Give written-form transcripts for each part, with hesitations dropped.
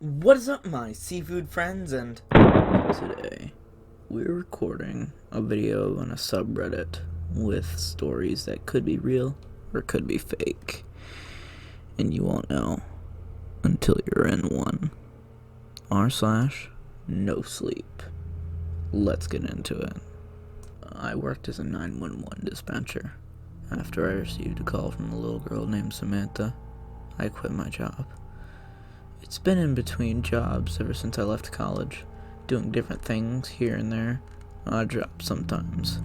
What is up, my seafood friends? And today we're recording a video on a subreddit with stories that could be real or could be fake, and you won't know until you're in one. r/no sleep. Let's get into it. I worked as a 911 dispatcher. After I received a call from a little girl named Samantha, I quit my job. It's been in between jobs ever since I left college, doing different things here and there, odd jobs sometimes.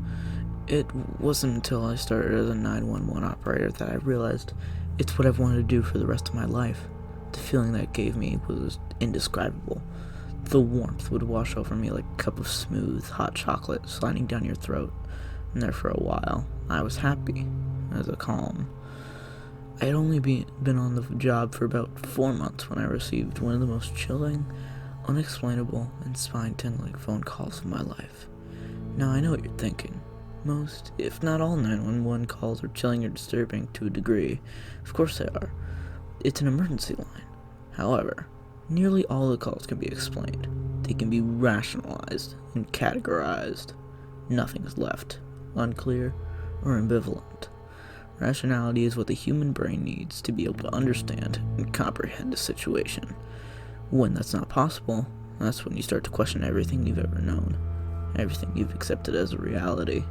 It wasn't until I started as a 911 operator that I realized it's what I've wanted to do for the rest of my life. The feeling that gave me was indescribable. The warmth would wash over me like a cup of smooth, hot chocolate sliding down your throat, and there for a while, I was happy, as a calm. I had only been on the job for about 4 months when I received one of the most chilling, unexplainable, and spine-tingling phone calls of my life. Now I know what you're thinking. Most, if not all 911 calls are chilling or disturbing to a degree. Of course they are. It's an emergency line. However, nearly all the calls can be explained. They can be rationalized and categorized. Nothing is left unclear or ambivalent. Rationality is what the human brain needs to be able to understand and comprehend a situation. When that's not possible, that's when you start to question everything you've ever known, everything you've accepted as a reality.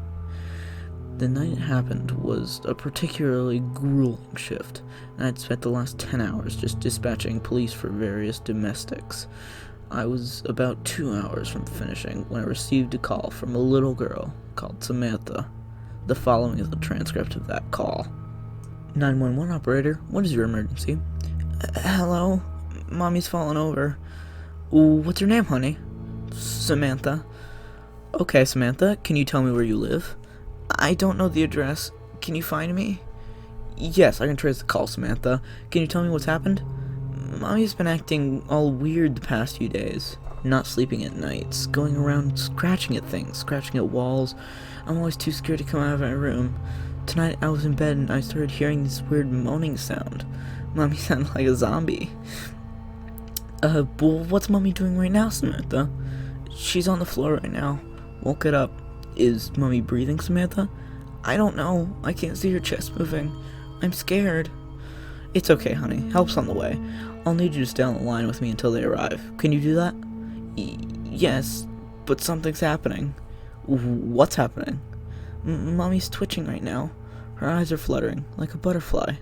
The night it happened was a particularly grueling shift, and I'd spent the last 10 hours just dispatching police for various domestics. I was about 2 hours from finishing when I received a call from a little girl called Samantha. The following is a transcript of that call. 911 operator, what is your emergency? Hello? Mommy's fallen over. What's your name, honey? Samantha. Okay, Samantha, can you tell me where you live? I don't know the address. Can you find me? Yes, I can trace the call, Samantha. Can you tell me what's happened? Mommy's been acting all weird the past few days. Not sleeping at nights, going around scratching at things, scratching at walls. I'm always too scared to come out of my room. Tonight I was in bed and I started hearing this weird moaning sound. Mommy sounded like a zombie. Well, what's Mommy doing right now, Samantha? She's on the floor right now. Won't get up. Is Mommy breathing, Samantha? I don't know. I can't see her chest moving. I'm scared. It's okay, honey. Help's on the way. I'll need you to stay on the line with me until they arrive. Can you do that? Yes, but something's happening. What's happening? Mommy's twitching right now. Her eyes are fluttering, like a butterfly.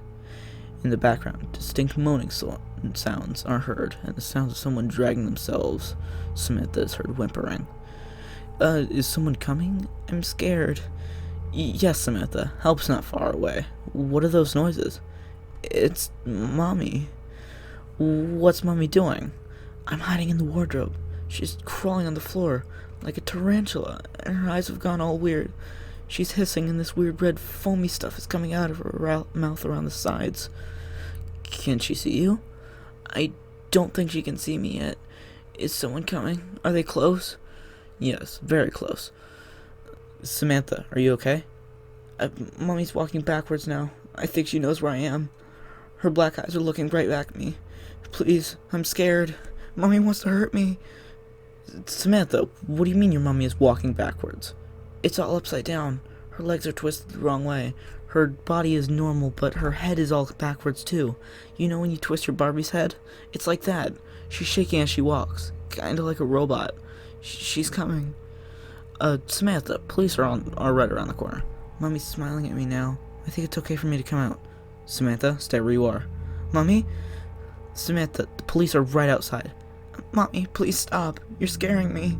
In the background, distinct moaning sounds are heard, and the sounds of someone dragging themselves. Samantha is heard whimpering. Is someone coming? I'm scared. Yes, Samantha. Help's not far away. What are those noises? It's Mommy. What's Mommy doing? I'm hiding in the wardrobe. She's crawling on the floor like a tarantula, and her eyes have gone all weird. She's hissing, and this weird red foamy stuff is coming out of her mouth around the sides. Can she see you? I don't think she can see me yet. Is someone coming? Are they close? Yes, very close. Samantha, are you okay? Mommy's walking backwards now. I think she knows where I am. Her black eyes are looking right back at me. Please, I'm scared. Mommy wants to hurt me. Samantha, what do you mean your mommy is walking backwards? It's all upside down. Her legs are twisted the wrong way. Her body is normal, but her head is all backwards too. You know when you twist your Barbie's head? It's like that. She's shaking as she walks, kinda like a robot. She's coming. Samantha, police are right around the corner. Mommy's smiling at me now. I think it's okay for me to come out. Samantha, stay where you are. Mommy? Samantha, the police are right outside. Mommy, please stop. You're scaring me.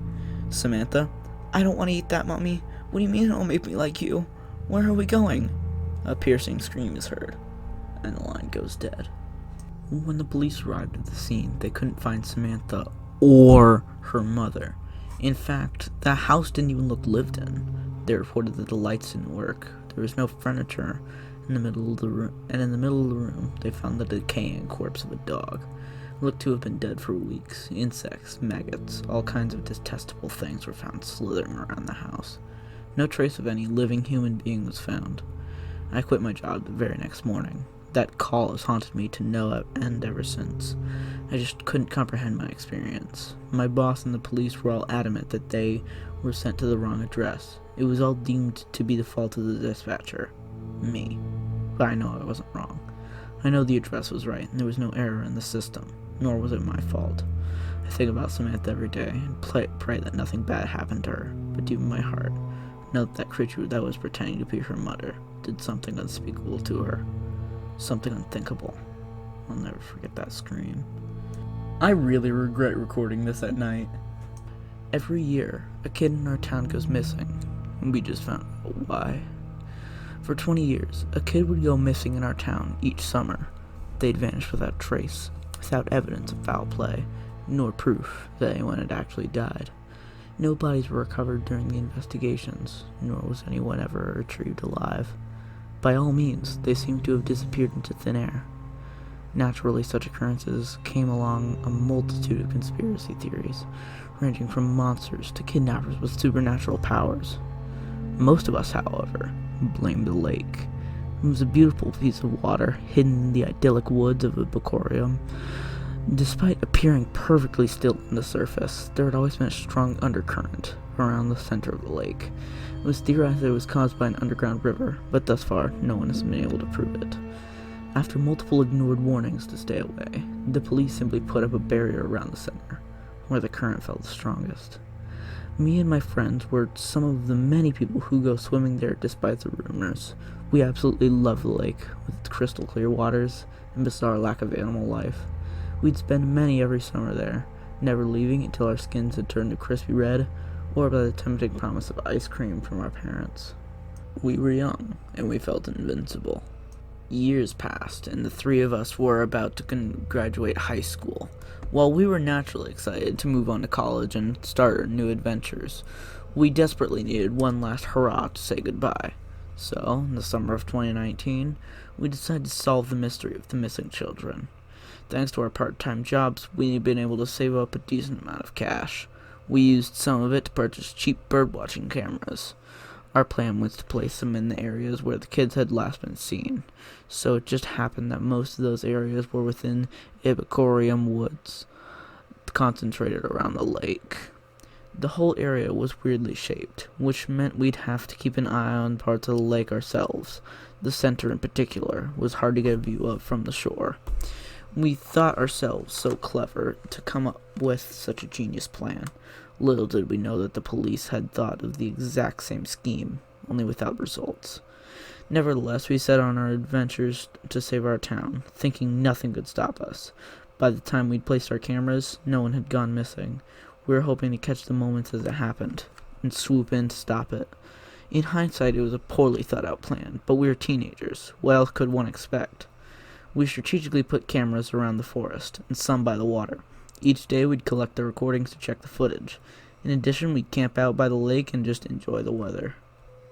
Samantha, I don't want to eat that, Mommy. What do you mean it'll make me like you? Where are we going? A piercing scream is heard, and the line goes dead. When the police arrived at the scene, they couldn't find Samantha or her mother. In fact, the house didn't even look lived in. They reported that the lights didn't work. There was no furniture in the middle of the room, and in the middle of the room, they found the decaying corpse of a dog. It looked to have been dead for weeks. Insects, maggots, all kinds of detestable things were found slithering around the house. No trace of any living human being was found. I quit my job the very next morning. That call has haunted me to no end ever since. I just couldn't comprehend my experience. My boss and the police were all adamant that they were sent to the wrong address. It was all deemed to be the fault of the dispatcher. Me. But I know I wasn't wrong. I know the address was right, and there was no error in the system, nor was it my fault. I think about Samantha every day, and pray that nothing bad happened to her, but deep in my heart, know that creature that was pretending to be her mother did something unspeakable to her. Something unthinkable. I'll never forget that scream. I really regret recording this at night. Every year, a kid in our town goes missing, and we just found out why. For 20 years, a kid would go missing in our town each summer. They'd vanish without trace, without evidence of foul play, nor proof that anyone had actually died. No bodies were recovered during the investigations, nor was anyone ever retrieved alive. By all means, they seemed to have disappeared into thin air. Naturally, such occurrences came along a multitude of conspiracy theories, ranging from monsters to kidnappers with supernatural powers. Most of us, however, blamed the lake. It was a beautiful piece of water hidden in the idyllic woods of Epicorium. Despite appearing perfectly still on the surface, there had always been a strong undercurrent around the center of the lake. It was theorized that it was caused by an underground river, but thus far, no one has been able to prove it. After multiple ignored warnings to stay away, the police simply put up a barrier around the center, where the current felt the strongest. Me and my friends were some of the many people who go swimming there despite the rumors. We absolutely love the lake, with its crystal clear waters and bizarre lack of animal life. We'd spend many every summer there, never leaving until our skins had turned a crispy red, or by the tempting promise of ice cream from our parents. We were young, and we felt invincible. Years passed, and the three of us were about to graduate high school. While we were naturally excited to move on to college and start our new adventures, we desperately needed one last hurrah to say goodbye. So, in the summer of 2019, we decided to solve the mystery of the missing children. Thanks to our part-time jobs, we've been able to save up a decent amount of cash. We used some of it to purchase cheap birdwatching cameras. Our plan was to place them in the areas where the kids had last been seen, so it just happened that most of those areas were within Epicorium Woods, concentrated around the lake. The whole area was weirdly shaped, which meant we'd have to keep an eye on parts of the lake ourselves. The center in particular was hard to get a view of from the shore. We thought ourselves so clever to come up with such a genius plan. Little did we know that the police had thought of the exact same scheme, only without results. Nevertheless, we set on our adventures to save our town, thinking nothing could stop us. By the time we'd placed our cameras, no one had gone missing. We were hoping to catch the moments as it happened, and swoop in to stop it. In hindsight, it was a poorly thought-out plan, but we were teenagers. What else could one expect? We strategically put cameras around the forest, and some by the water. Each day we'd collect the recordings to check the footage. In addition, we'd camp out by the lake and just enjoy the weather.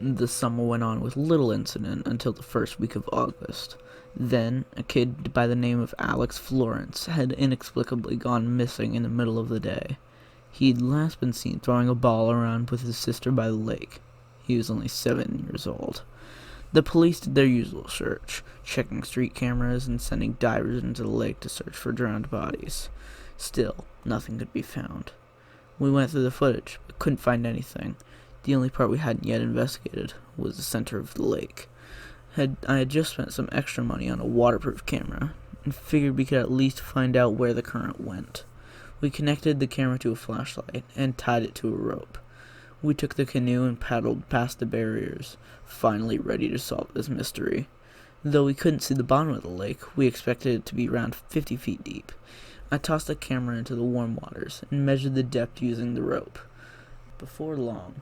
The summer went on with little incident until the first week of August. Then, a kid by the name of Alex Florence had inexplicably gone missing in the middle of the day. He'd last been seen throwing a ball around with his sister by the lake. He was only 7 years old. The police did their usual search, checking street cameras and sending divers into the lake to search for drowned bodies. Still, nothing could be found. We went through the footage, but couldn't find anything. The only part we hadn't yet investigated was the center of the lake. I had just spent some extra money on a waterproof camera, and figured we could at least find out where the current went. We connected the camera to a flashlight, and tied it to a rope. We took the canoe and paddled past the barriers, finally ready to solve this mystery. Though we couldn't see the bottom of the lake, we expected it to be around 50 feet deep. I tossed the camera into the warm waters and measured the depth using the rope. Before long,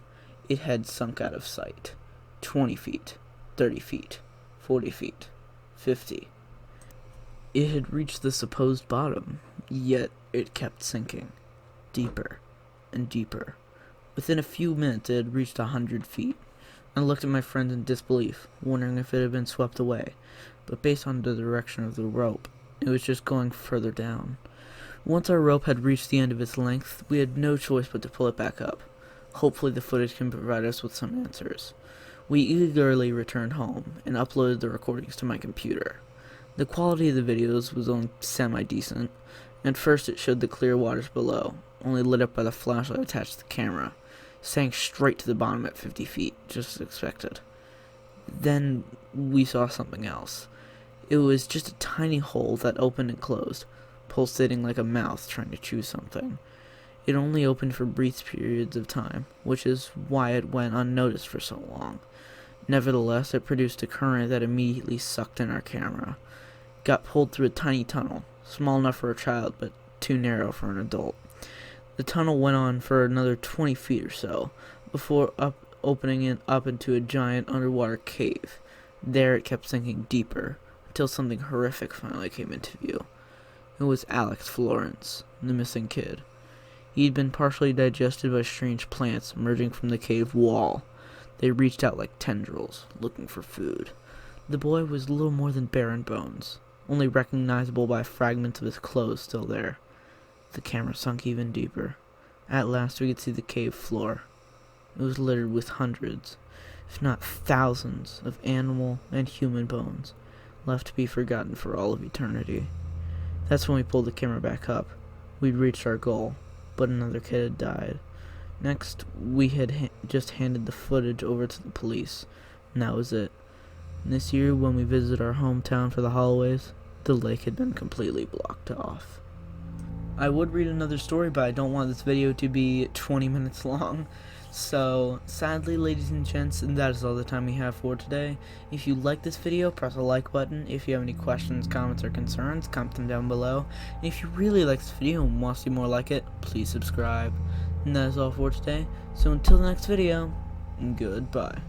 it had sunk out of sight. 20 feet, 30 feet, 40 feet, 50. It had reached the supposed bottom, yet it kept sinking. Deeper and deeper. Within a few minutes, it had reached 100 feet. I looked at my friends in disbelief, wondering if it had been swept away, but based on the direction of the rope, it was just going further down. Once our rope had reached the end of its length, we had no choice but to pull it back up. Hopefully the footage can provide us with some answers. We eagerly returned home and uploaded the recordings to my computer. The quality of the videos was only semi-decent. At first it showed the clear waters below, only lit up by the flashlight attached to the camera. Sank straight to the bottom at 50 feet, just as expected. Then we saw something else. It was just a tiny hole that opened and closed, pulsating like a mouth trying to chew something. It only opened for brief periods of time, which is why it went unnoticed for so long. Nevertheless, it produced a current that immediately sucked in our camera. It got pulled through a tiny tunnel, small enough for a child, but too narrow for an adult. The tunnel went on for another 20 feet or so, before opening it up into a giant underwater cave. There it kept sinking deeper, until something horrific finally came into view. It was Alex Florence, the missing kid. He had been partially digested by strange plants emerging from the cave wall. They reached out like tendrils, looking for food. The boy was little more than barren bones, only recognizable by fragments of his clothes still there. The camera sunk even deeper. At last we could see the cave floor. It was littered with hundreds, if not thousands, of animal and human bones, left to be forgotten for all of eternity. That's when we pulled the camera back up. We'd reached our goal, but another kid had died. Next, we had just handed the footage over to the police, and that was it. And this year, when we visited our hometown for the holidays, the lake had been completely blocked off. I would read another story, but I don't want this video to be 20 minutes long. So, sadly, ladies and gents, that is all the time we have for today. If you like this video, press the like button. If you have any questions, comments, or concerns, comment them down below. And if you really like this video and want to see more like it, please subscribe. And that is all for today. So until the next video, goodbye.